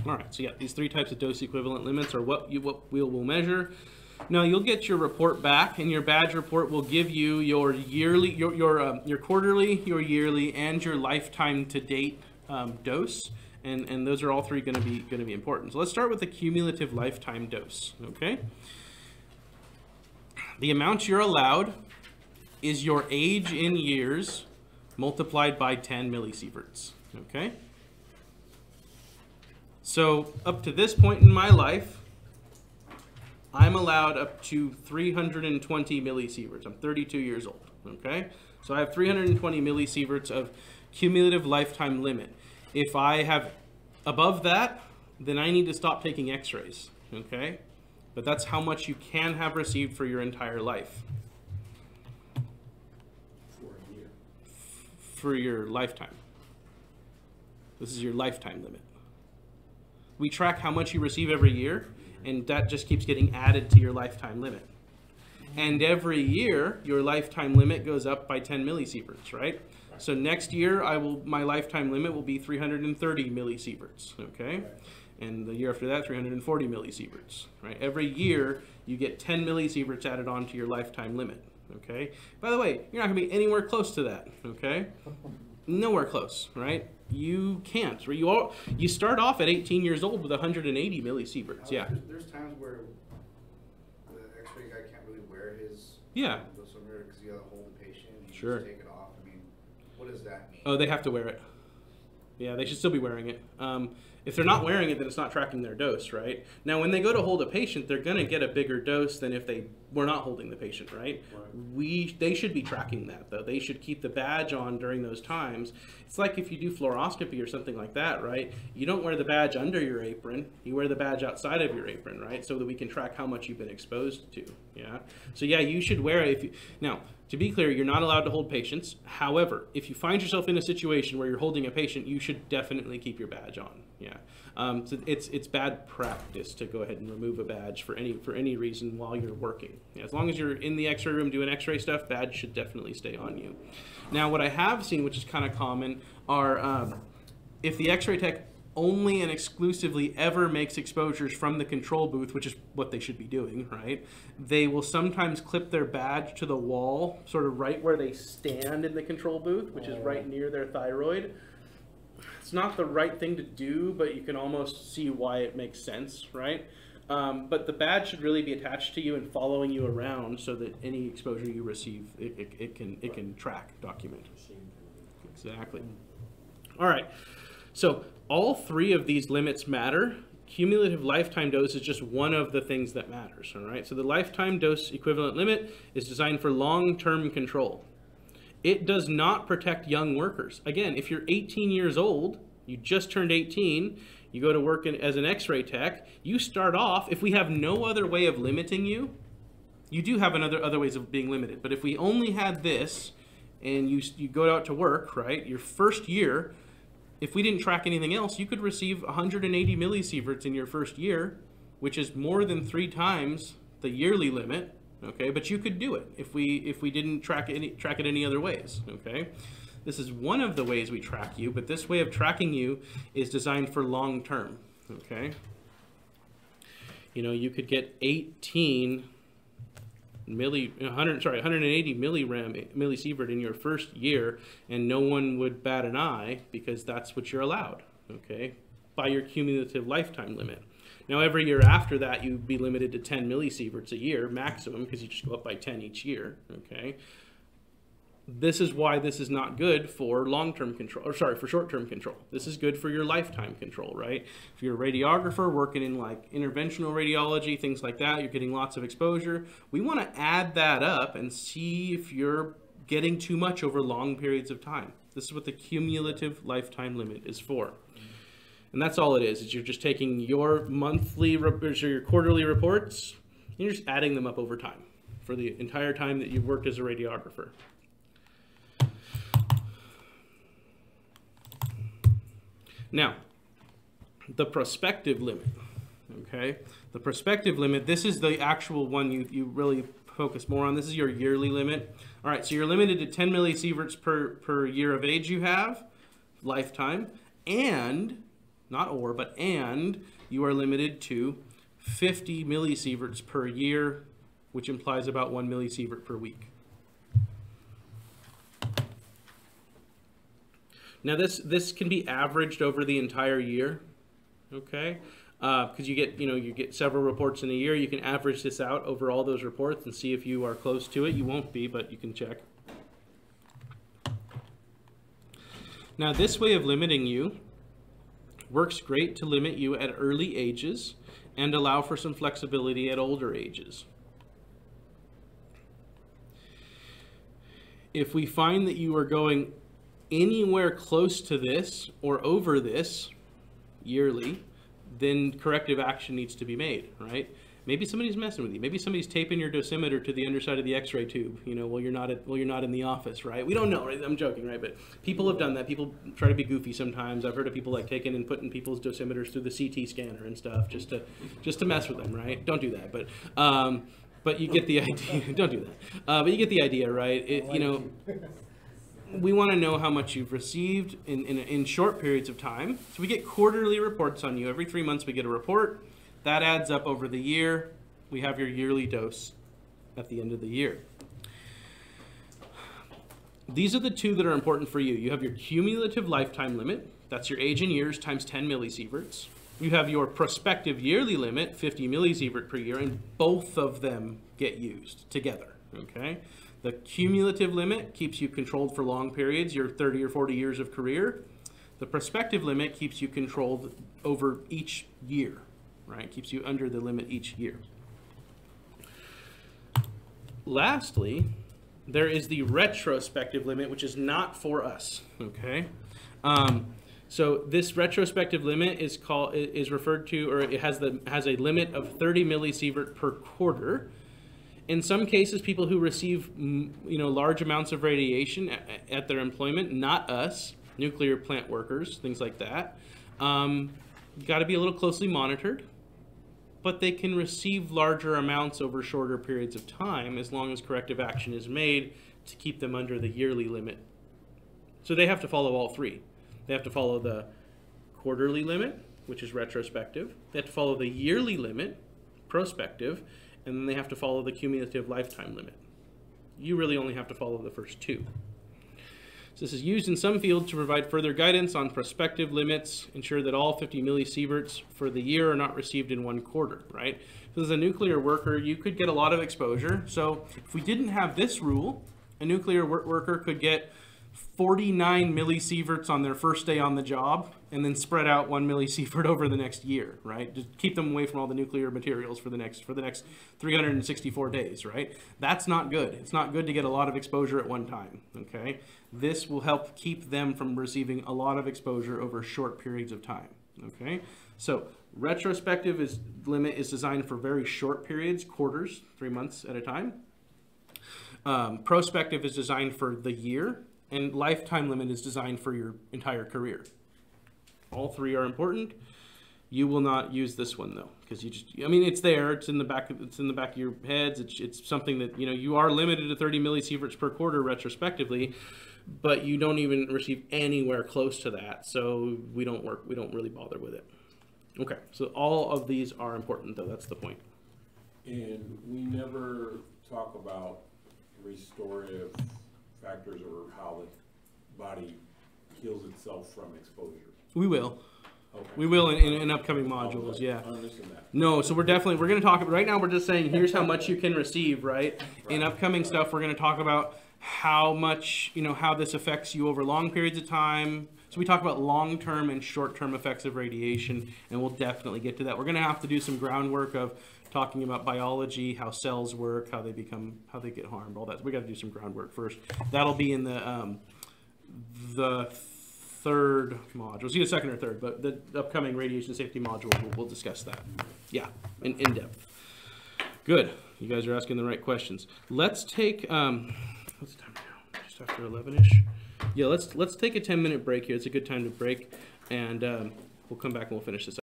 All right, so yeah, these three types of dose equivalent limits are what we will measure. Now you'll get your report back, and your badge report will give you your yearly, your quarterly, your yearly, and your lifetime to date dose, and those are all three going to be important. So let's start with the cumulative lifetime dose. Okay, the amount you're allowed is your age in years multiplied by 10 millisieverts. Okay, so up to this point in my life, I'm allowed up to 320 millisieverts. I'm 32 years old, okay? So I have 320 millisieverts of cumulative lifetime limit. If I have above that, then I need to stop taking x-rays, okay? But that's how much you can have received for your entire life. For a year. For your lifetime. This is your lifetime limit. We track how much you receive every year, and that just keeps getting added to your lifetime limit. And every year, your lifetime limit goes up by 10 millisieverts, right? So next year, my lifetime limit will be 330 millisieverts, okay? Right. And the year after that, 340 millisieverts, right? Every year, you get 10 millisieverts added onto your lifetime limit, okay? By the way, you're not gonna be anywhere close to that, okay? Nowhere close, right? You can't. You start off at 18 years old with 180 millisieverts. Yeah. There's times where the X-ray guy can't really wear his dosimeter because you got to hold the patient. You sure. Just take it off. I mean, what does that mean? Oh, they have to wear it. Yeah, they should still be wearing it. If they're not wearing it, then it's not tracking their dose, right? Now, when they go to hold a patient, they're going to get a bigger dose than if they were not holding the patient, right? They should be tracking that, though. They should keep the badge on during those times. It's like if you do fluoroscopy or something like that, right? You don't wear the badge under your apron. You wear the badge outside of your apron, right? So that we can track how much you've been exposed to, yeah? So, yeah, you should wear it. Now, to be clear, you're not allowed to hold patients. However, if you find yourself in a situation where you're holding a patient, you should definitely keep your badge on. Yeah, so it's bad practice to go ahead and remove a badge for any reason while you're working. Yeah, as long as you're in the X-ray room doing X-ray stuff, badge should definitely stay on you. Now, what I have seen, which is kind of common, are if the X-ray tech only and exclusively ever makes exposures from the control booth, which is what they should be doing, right? They will sometimes clip their badge to the wall, sort of right where they stand in the control booth, which is right near their thyroid. It's not the right thing to do, but you can almost see why it makes sense, right? But the badge should really be attached to you and following you around so that any exposure you receive, it can track, document. Exactly. All right. So all three of these limits matter. Cumulative lifetime dose is just one of the things that matters, all right? So the lifetime dose equivalent limit is designed for long-term control. It does not protect young workers. Again, if you're 18 years old, you just turned 18, you go to work as an X-ray tech, you start off, if we have no other way of limiting you, you do have other ways of being limited, but if we only had this and you go out to work, right, your first year, if we didn't track anything else, you could receive 180 millisieverts in your first year, which is more than 3 times the yearly limit, okay? But you could do it if we didn't track it any other ways, okay? This is one of the ways we track you, but this way of tracking you is designed for long term, okay? You know, you could get 180 millisievert in your first year, and no one would bat an eye because that's what you're allowed, okay, by your cumulative lifetime limit. Now, every year after that, you'd be limited to 10 millisieverts a year maximum because you just go up by 10 each year, okay? This is why this is not good for long-term control, or sorry, for short-term control. This is good for your lifetime control, right? If you're a radiographer working in like interventional radiology, things like that, you're getting lots of exposure. We want to add that up and see if you're getting too much over long periods of time. This is what the cumulative lifetime limit is for. And that's all it is you're just taking your monthly or your quarterly reports, and you're just adding them up over time for the entire time that you've worked as a radiographer. Now, the prospective limit, okay? The prospective limit, this is the actual one you really focus more on. This is your yearly limit. All right, so you're limited to 10 millisieverts per year of age you have, lifetime, and not or, but and you are limited to 50 millisieverts per year, which implies about 1 millisievert per week. Now this can be averaged over the entire year, okay? Because you get several reports in a year. You can average this out over all those reports and see if you are close to it. You won't be, but you can check. Now this way of limiting you works great to limit you at early ages and allow for some flexibility at older ages. If we find that you are going anywhere close to this or over this yearly, then corrective action needs to be made, right? Maybe somebody's messing with you. Maybe somebody's taping your dosimeter to the underside of the X-ray tube, while you're not in the office, right? We don't know, right? I'm joking, right? But people have done that. People try to be goofy sometimes. I've heard of people like taking and putting people's dosimeters through the CT scanner and stuff just to mess with them, right? Don't do that, but you get the idea. Don't do that. But you get the idea, right? We want to know how much you've received in short periods of time. So we get quarterly reports on you. Every 3 months we get a report. That adds up over the year. We have your yearly dose at the end of the year. These are the two that are important for you. You have your cumulative lifetime limit. That's your age in years times 10 millisieverts. You have your prospective yearly limit, 50 millisievert per year, and both of them get used together, okay? The cumulative limit keeps you controlled for long periods, your 30 or 40 years of career. The prospective limit keeps you controlled over each year, right? Keeps you under the limit each year. Lastly, there is the retrospective limit, which is not for us, okay? So this retrospective limit is referred to, or it has a limit of 30 millisievert per quarter. In some cases, people who receive large amounts of radiation at their employment, not us, nuclear plant workers, things like that, got to be a little closely monitored, but they can receive larger amounts over shorter periods of time as long as corrective action is made to keep them under the yearly limit. So they have to follow all three. They have to follow the quarterly limit, which is retrospective. They have to follow the yearly limit, prospective, and then they have to follow the cumulative lifetime limit. You really only have to follow the first two. So this is used in some fields to provide further guidance on prospective limits, ensure that all 50 millisieverts for the year are not received in one quarter, right? So as a nuclear worker, you could get a lot of exposure. So if we didn't have this rule, a nuclear worker could get 49 millisieverts on their first day on the job and then spread out 1 millisievert over the next year, right? Just keep them away from all the nuclear materials for the next 364 days, right? That's not good. It's not good to get a lot of exposure at one time, okay? This will help keep them from receiving a lot of exposure over short periods of time, okay? So retrospective limit is designed for very short periods, quarters, 3 months at a time. Prospective is designed for the year, and lifetime limit is designed for your entire career. All three are important. You will not use this one though, because it's there. It's in the back of your heads. It's something that you are limited to 30 millisieverts per quarter retrospectively, but you don't even receive anywhere close to that. So we don't really bother with it. Okay, so all of these are important though. That's the point. And we never talk about restorative factors or how the body heals itself from exposure. We will. Okay. We will in upcoming modules, yeah. No, so we're going to talk, right now we're just saying here's how much you can receive, right? In upcoming stuff, we're going to talk about how much, how this affects you over long periods of time. So we talk about long-term and short-term effects of radiation, and we'll definitely get to that. We're going to have to do some groundwork of talking about biology, how cells work, how they get harmed, all that. So we got to do some groundwork first. That'll be in the third module. It's either second or third, but the upcoming radiation safety module, we'll discuss that. Yeah, in depth. Good. You guys are asking the right questions. Let's take, what's the time now? Just after 11-ish? Yeah, let's take a 10-minute break here. It's a good time to break, and we'll come back and we'll finish this up.